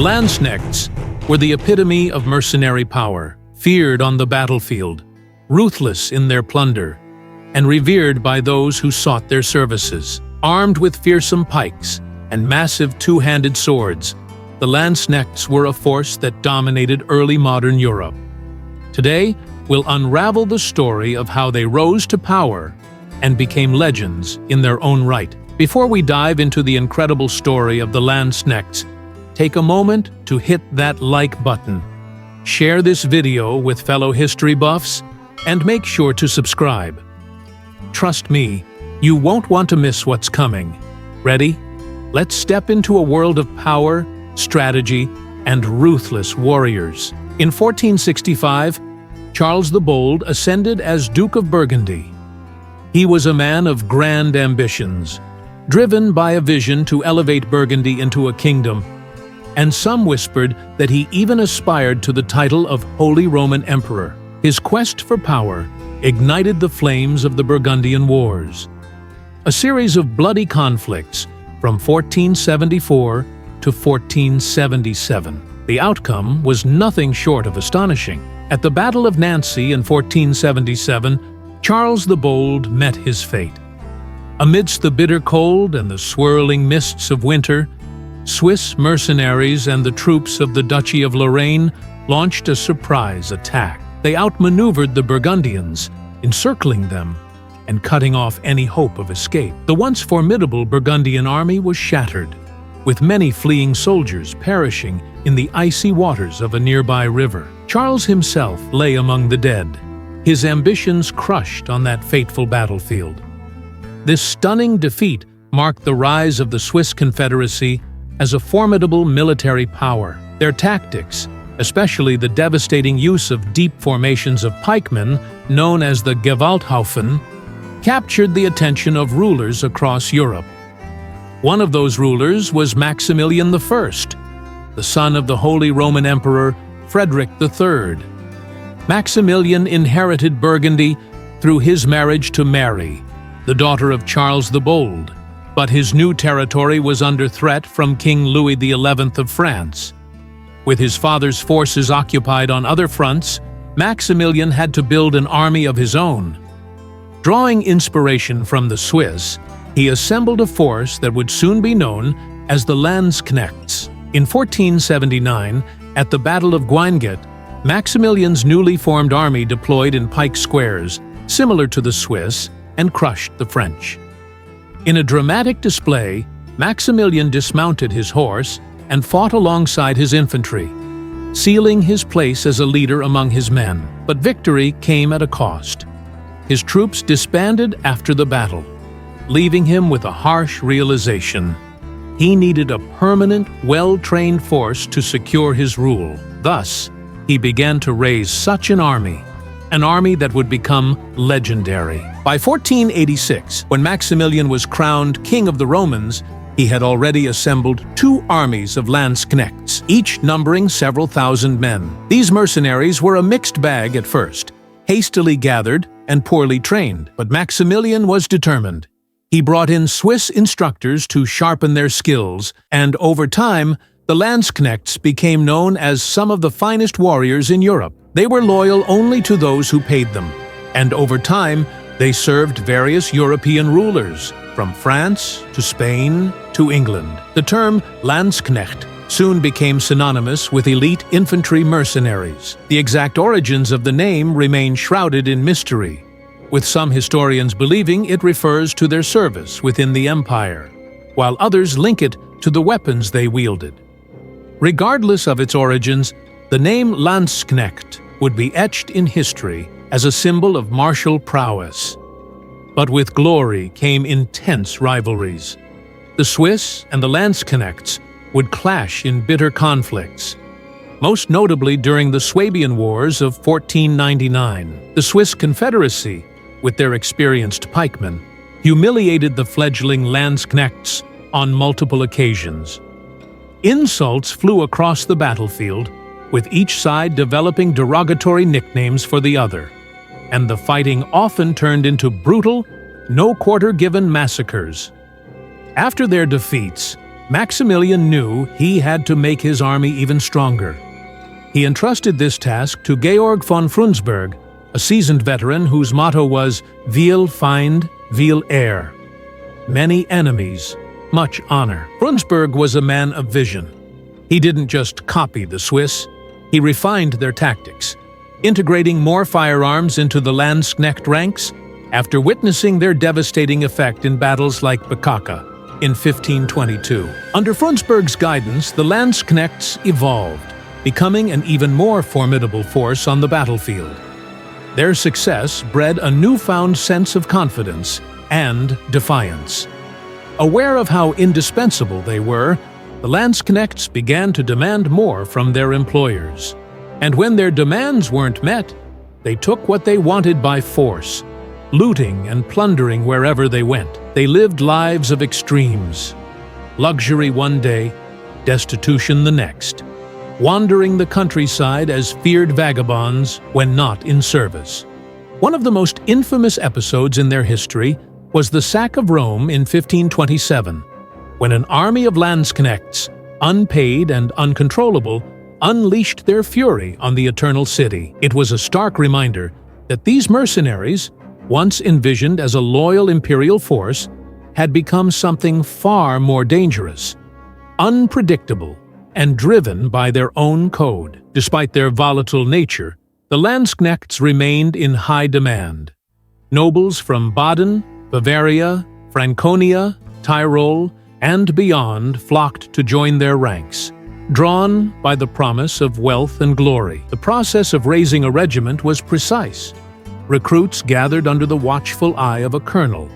Landsknechts were the epitome of mercenary power, feared on the battlefield, ruthless in their plunder, and revered by those who sought their services. Armed with fearsome pikes and massive two-handed swords, the Landsknechts were a force that dominated early modern Europe. Today, we'll unravel the story of how they rose to power and became legends in their own right. Before we dive into the incredible story of the Landsknechts, take a moment to hit that like button. Share this video with fellow history buffs, and make sure to subscribe. Trust me, you won't want to miss what's coming. Ready? Let's step into a world of power, strategy, and ruthless warriors. In 1465, Charles the Bold ascended as Duke of Burgundy. He was a man of grand ambitions, driven by a vision to elevate Burgundy into a kingdom, and some whispered that he even aspired to the title of Holy Roman Emperor. His quest for power ignited the flames of the Burgundian Wars, a series of bloody conflicts from 1474 to 1477. The outcome was nothing short of astonishing. At the Battle of Nancy in 1477, Charles the Bold met his fate. Amidst the bitter cold and the swirling mists of winter, Swiss mercenaries and the troops of the Duchy of Lorraine launched a surprise attack. They outmaneuvered the Burgundians, encircling them and cutting off any hope of escape. The once formidable Burgundian army was shattered, with many fleeing soldiers perishing in the icy waters of a nearby river. Charles himself lay among the dead, his ambitions crushed on that fateful battlefield. This stunning defeat marked the rise of the Swiss Confederacy as a formidable military power. Their tactics, especially the devastating use of deep formations of pikemen, known as the Gewalthaufen, captured the attention of rulers across Europe. One of those rulers was Maximilian I, the son of the Holy Roman Emperor Frederick III. Maximilian inherited Burgundy through his marriage to Mary, the daughter of Charles the Bold, but his new territory was under threat from King Louis XI of France. With his father's forces occupied on other fronts, Maximilian had to build an army of his own. Drawing inspiration from the Swiss, he assembled a force that would soon be known as the Landsknechts. In 1479, at the Battle of Guinegate, Maximilian's newly formed army deployed in pike squares, similar to the Swiss, and crushed the French. In a dramatic display, Maximilian dismounted his horse and fought alongside his infantry, sealing his place as a leader among his men. But victory came at a cost. His troops disbanded after the battle, leaving him with a harsh realization. He needed a permanent, well-trained force to secure his rule. Thus, he began to raise such an army that would become legendary. By 1486, when Maximilian was crowned King of the Romans, he had already assembled 2 armies of Landsknechts, each numbering several thousand men. These mercenaries were a mixed bag at first, hastily gathered and poorly trained, but Maximilian was determined. He brought in Swiss instructors to sharpen their skills, and over time, the Landsknechts became known as some of the finest warriors in Europe. They were loyal only to those who paid them, and over time, they served various European rulers, from France to Spain to England. The term Landsknecht soon became synonymous with elite infantry mercenaries. The exact origins of the name remain shrouded in mystery, with some historians believing it refers to their service within the empire, while others link it to the weapons they wielded. Regardless of its origins, the name Landsknecht would be etched in history as a symbol of martial prowess. But with glory came intense rivalries. The Swiss and the Landsknechts would clash in bitter conflicts, most notably during the Swabian Wars of 1499. The Swiss Confederacy, with their experienced pikemen, humiliated the fledgling Landsknechts on multiple occasions. Insults flew across the battlefield, with each side developing derogatory nicknames for the other, and the fighting often turned into brutal, no-quarter-given massacres. After their defeats, Maximilian knew he had to make his army even stronger. He entrusted this task to Georg von Frundsberg, a seasoned veteran whose motto was "Viel Feind, viel Ehre." Many enemies, much honor. Frundsberg was a man of vision. He didn't just copy the Swiss, he refined their tactics, integrating more firearms into the Landsknecht ranks after witnessing their devastating effect in battles like Bukaka in 1522. Under Frundsberg's guidance, the Landsknechts evolved, becoming an even more formidable force on the battlefield. Their success bred a newfound sense of confidence and defiance. Aware of how indispensable they were, the Landsknechts began to demand more from their employers. And when their demands weren't met, they took what they wanted by force, looting and plundering wherever they went. They lived lives of extremes. Luxury one day, destitution the next, wandering the countryside as feared vagabonds when not in service. One of the most infamous episodes in their history was the sack of Rome in 1527, when an army of Landsknechts, unpaid and uncontrollable, unleashed their fury on the Eternal City. It was a stark reminder that these mercenaries, once envisioned as a loyal imperial force, had become something far more dangerous, unpredictable, and driven by their own code. Despite their volatile nature, the Landsknechts remained in high demand. Nobles from Baden, Bavaria, Franconia, Tyrol, and beyond flocked to join their ranks, drawn by the promise of wealth and glory. The process of raising a regiment was precise. Recruits gathered under the watchful eye of a colonel,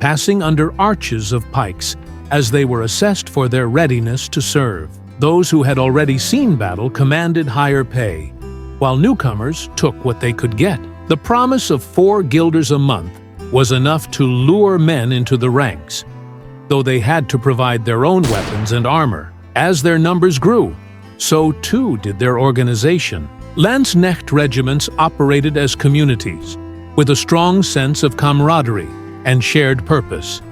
passing under arches of pikes as they were assessed for their readiness to serve. Those who had already seen battle commanded higher pay, while newcomers took what they could get. The promise of 4 guilders a month was enough to lure men into the ranks, though they had to provide their own weapons and armor. As their numbers grew, so too did their organization. Landsknecht regiments operated as communities, with a strong sense of camaraderie and shared purpose.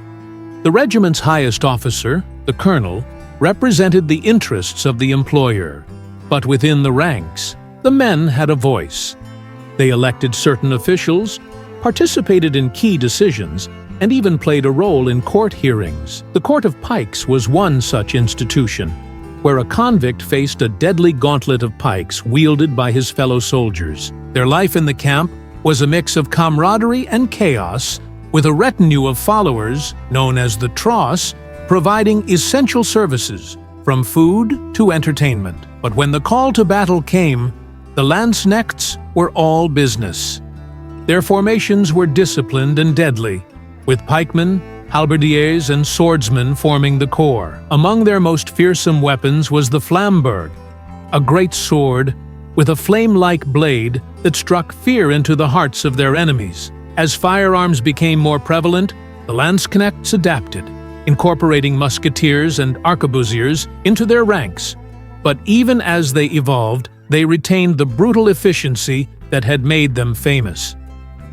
The regiment's highest officer, the colonel, represented the interests of the employer, but within the ranks, the men had a voice. They elected certain officials, participated in key decisions, and even played a role in court hearings. The Court of Pikes was one such institution, where a convict faced a deadly gauntlet of pikes wielded by his fellow soldiers. Their life in the camp was a mix of camaraderie and chaos, with a retinue of followers, known as the Tross, providing essential services, from food to entertainment. But when the call to battle came, the Landsknechts were all business. Their formations were disciplined and deadly, with pikemen, halberdiers, and swordsmen forming the core. Among their most fearsome weapons was the flamberg, a great sword with a flame-like blade that struck fear into the hearts of their enemies. As firearms became more prevalent, the Landsknechts adapted, incorporating musketeers and arquebusiers into their ranks. But even as they evolved, they retained the brutal efficiency that had made them famous.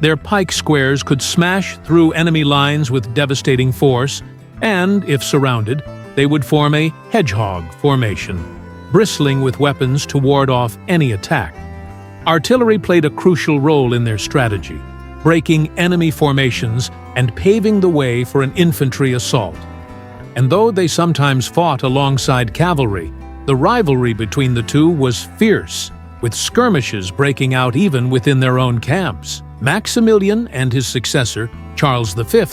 Their pike squares could smash through enemy lines with devastating force, and, if surrounded, they would form a hedgehog formation, bristling with weapons to ward off any attack. Artillery played a crucial role in their strategy, breaking enemy formations and paving the way for an infantry assault. And though they sometimes fought alongside cavalry, the rivalry between the two was fierce, with skirmishes breaking out even within their own camps. Maximilian and his successor, Charles V,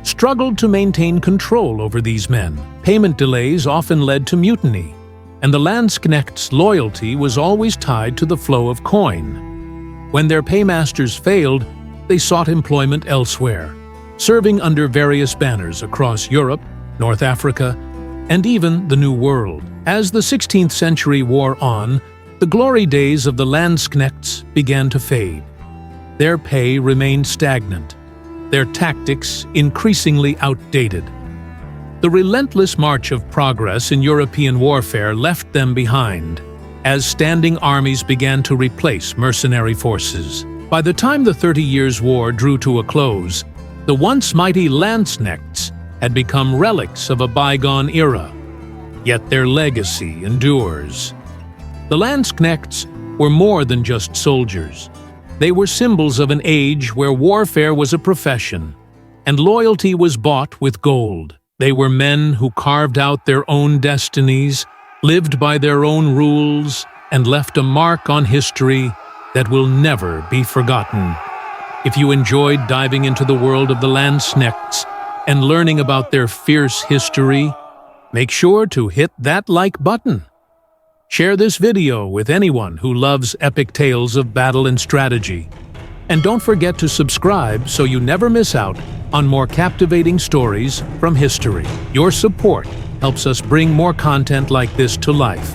struggled to maintain control over these men. Payment delays often led to mutiny, and the Landsknechts' loyalty was always tied to the flow of coin. When their paymasters failed, they sought employment elsewhere, serving under various banners across Europe, North Africa, and even the New World. As the 16th century wore on, the glory days of the Landsknechts began to fade. Their pay remained stagnant, their tactics increasingly outdated. The relentless march of progress in European warfare left them behind, as standing armies began to replace mercenary forces. By the time the 30 Years' War drew to a close, the once mighty Landsknechts had become relics of a bygone era, yet their legacy endures. The Landsknechts were more than just soldiers. They were symbols of an age where warfare was a profession, and loyalty was bought with gold. They were men who carved out their own destinies, lived by their own rules, and left a mark on history that will never be forgotten. If you enjoyed diving into the world of the Landsknechts and learning about their fierce history, make sure to hit that like button. Share this video with anyone who loves epic tales of battle and strategy. And don't forget to subscribe so you never miss out on more captivating stories from history. Your support helps us bring more content like this to life.